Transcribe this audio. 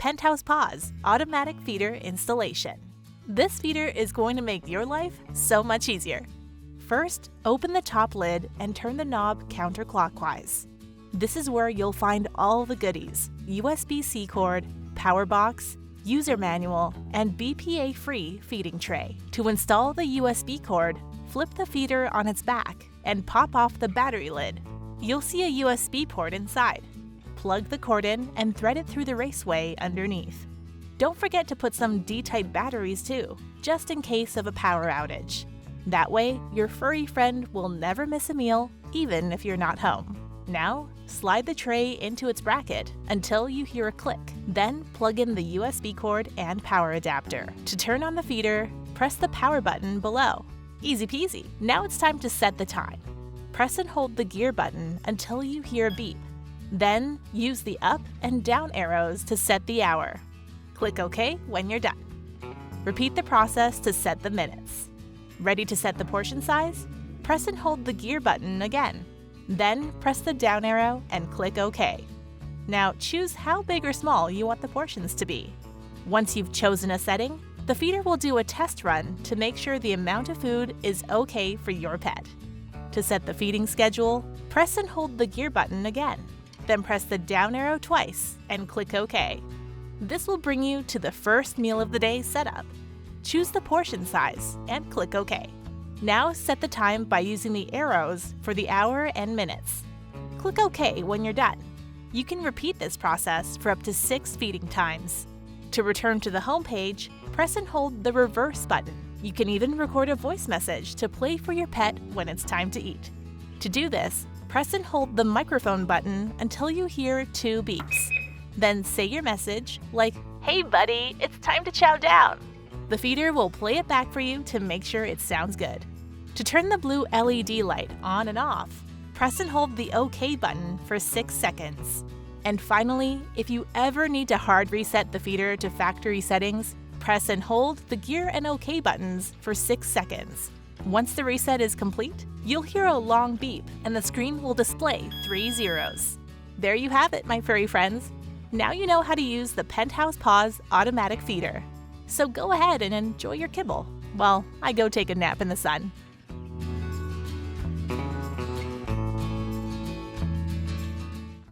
Penthouse Paw's automatic feeder installation. This feeder is going to make your life so much easier. First, open the top lid and turn the knob counterclockwise. This is where you'll find all the goodies: USB-C cord, power box, user manual, and BPA-free feeding tray. To install the USB cord, flip the feeder on its back and pop off the battery lid. You'll see a USB port inside. Plug the cord in and thread it through the raceway underneath. Don't forget to put some D-type batteries too, just in case of a power outage. That way, your furry friend will never miss a meal, even if you're not home. Now, slide the tray into its bracket until you hear a click. Then plug in the USB cord and power adapter. To turn on the feeder, press the power button below. Easy peasy. Now it's time to set the time. Press and hold the gear button until you hear a beep. Then use the up and down arrows to set the hour. Click OK when you're done. Repeat the process to set the minutes. Ready to set the portion size? Press and hold the gear button again. Then press the down arrow and click OK. Now choose how big or small you want the portions to be. Once you've chosen a setting, the feeder will do a test run to make sure the amount of food is okay for your pet. To set the feeding schedule, press and hold the gear button again. Then press the down arrow twice and click OK. This will bring you to the first meal of the day setup. Choose the portion size and click OK. Now set the time by using the arrows for the hour and minutes. Click OK when you're done. You can repeat this process for up to 6 feeding times. To return to the home page, press and hold the reverse button. You can even record a voice message to play for your pet when it's time to eat. To do this, press and hold the microphone button until you hear 2 beeps. Then say your message like, "Hey buddy, it's time to chow down." The feeder will play it back for you to make sure it sounds good. To turn the blue LED light on and off, press and hold the OK button for 6 seconds. And finally, if you ever need to hard reset the feeder to factory settings, press and hold the gear and OK buttons for 6 seconds. Once the reset is complete, you'll hear a long beep and the screen will display 3 zeros. There you have it, my furry friends. Now you know how to use the Penthouse Paw's automatic feeder. So go ahead and enjoy your kibble while I go take a nap in the sun.